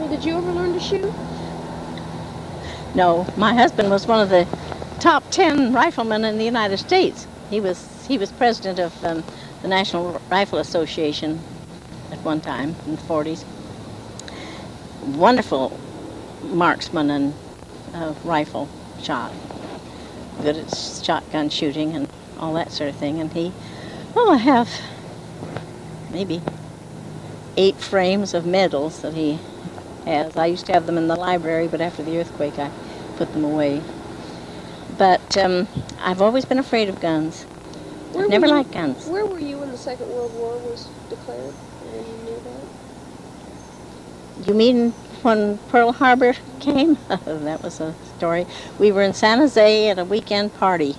Well, did you ever learn to shoot? No, my husband was one of the top 10 riflemen in the United States. He was president of the National Rifle Association at one time in the 40s. Wonderful marksman and rifle shot. Good at shotgun shooting and all that sort of thing. And I have maybe 8 frames of medals that he has. I used to have them in the library, but after the earthquake I put them away. But I've always been afraid of guns. I've never liked guns. Where were you when the Second World War was declared? Were you near that? You mean when Pearl Harbor came? That was a story. We were in San Jose at a weekend party.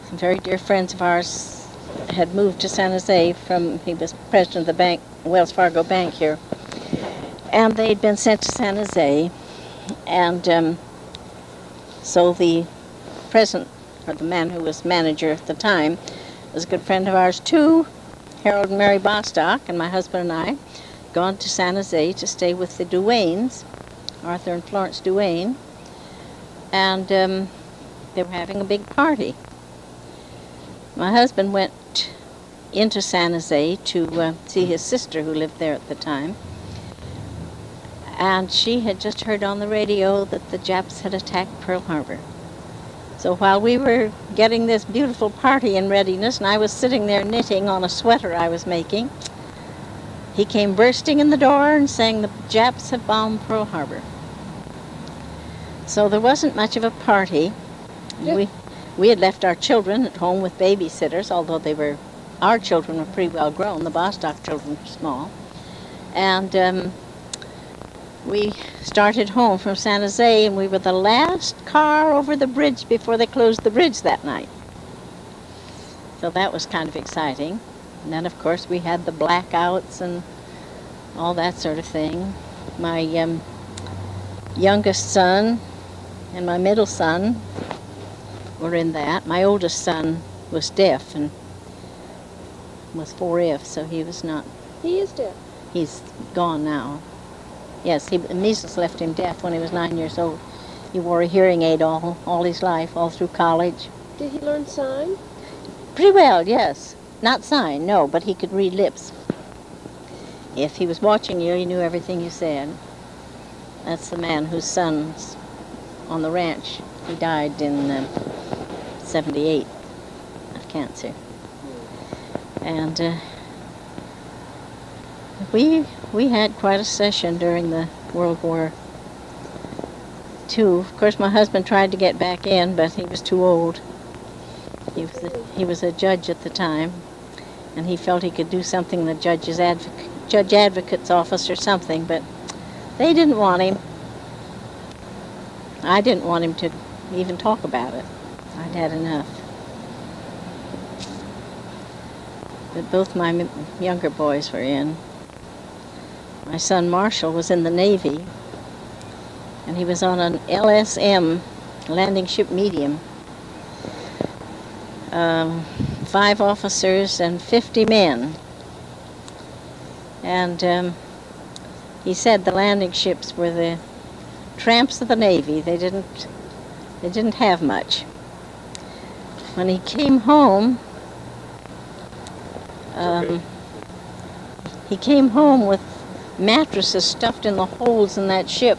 Some very dear friends of ours had moved to San Jose he was president of the bank, Wells Fargo Bank here. And they'd been sent to San Jose. And so the president, or the man who was manager at the time, was a good friend of ours too, Harold and Mary Bostock, and my husband and I, gone to San Jose to stay with the Duanes, Arthur and Florence Duane, and they were having a big party. My husband went into San Jose to see his sister who lived there at the time, and she had just heard on the radio that the Japs had attacked Pearl Harbor. So while we were getting this beautiful party in readiness, and I was sitting there knitting on a sweater I was making, he came bursting in the door and saying the Japs had bombed Pearl Harbor. So there wasn't much of a party. Yeah. We had left our children at home with babysitters, although our children were pretty well grown. The Bostock children were small. And we started home from San Jose, and we were the last car over the bridge before they closed the bridge that night. So that was kind of exciting. And then, of course, we had the blackouts and all that sort of thing. My youngest son and my middle son were in that. My oldest son was deaf and was 4F, so he was not. He is deaf. He's gone now. Yes, measles left him deaf when he was 9 years old. He wore a hearing aid all his life, all through college. Did he learn sign? Pretty well, yes. Not sign, no, but he could read lips. If he was watching you, he knew everything you said. That's the man whose son's on the ranch. He died in 78 of cancer. And we had quite a session during the World War II. Of course, my husband tried to get back in, but he was too old. He was a judge at the time, and he felt he could do something in the judge advocate's office or something, but they didn't want him. I didn't want him to even talk about it. I'd had enough. But both my younger boys were in. My son Marshall was in the Navy, and he was on an LSM, landing ship medium. 5 officers and 50 men. And he said the landing ships were the tramps of the Navy. They didn't have much. When he came home, he came home with mattresses stuffed in the holes in that ship.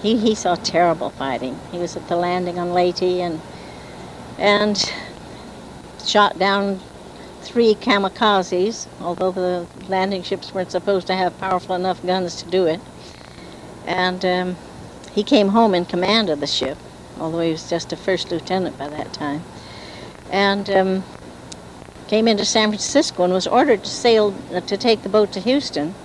He saw terrible fighting. He was at the landing on Leyte and shot down 3 kamikazes, although the landing ships weren't supposed to have powerful enough guns to do it. And he came home in command of the ship, although he was just a first lieutenant by that time. And came into San Francisco and was ordered to sail, to take the boat to Houston,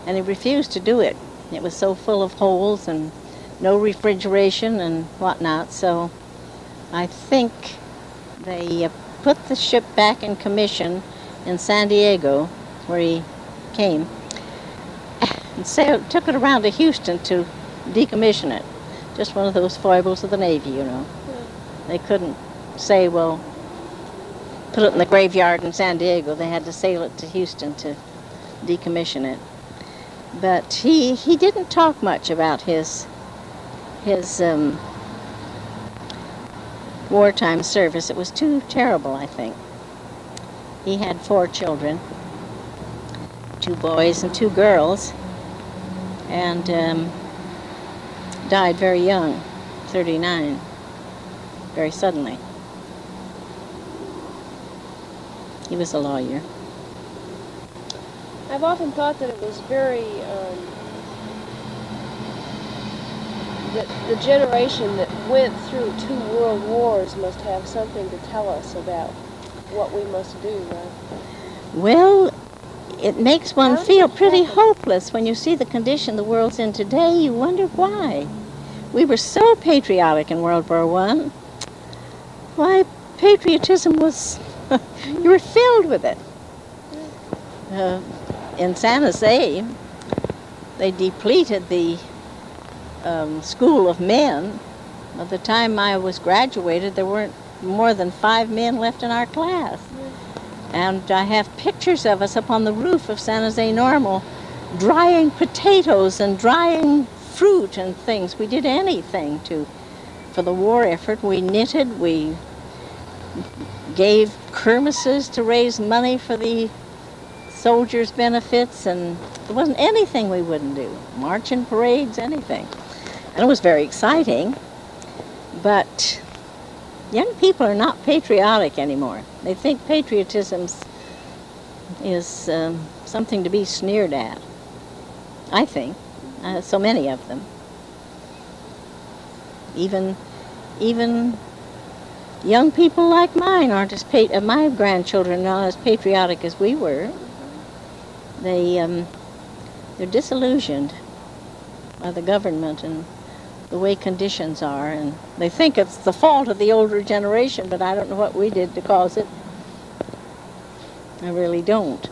and he refused to do it. It was so full of holes and no refrigeration and whatnot, so I think they put the ship back in commission in San Diego, where he came, and took it around to Houston to decommission it. Just one of those foibles of the Navy, you know. Yeah. They couldn't say, well, put it in the graveyard in San Diego. They had to sail it to Houston to decommission it. But he didn't talk much about his wartime service. It was too terrible, I think. He had 4 children, 2 boys and 2 girls, and died very young, 39, very suddenly. He was a lawyer. I've often thought that it was very, that the generation that went through 2 world wars must have something to tell us about what we must do, right? Well, it makes one How did feel it pretty happen? hopeless when you see the condition the world's in today. You wonder why. We were so patriotic in World War I. Why, patriotism was, you were filled with it. In San Jose, they depleted the school of men. By the time I was graduated, there weren't more than 5 men left in our class. And I have pictures of us up on the roof of San Jose Normal drying potatoes and drying fruit and things. We did anything for the war effort. We knitted, we gave kermesses to raise money for the soldiers' benefits, and there wasn't anything we wouldn't do. Marching parades, anything. And it was very exciting, but young people are not patriotic anymore. They think patriotism is something to be sneered at. I think. So many of them. Even young people like mine aren't as my grandchildren are not as patriotic as we were. They're disillusioned by the government and the way conditions are, and they think it's the fault of the older generation, but I don't know what we did to cause it. I really don't.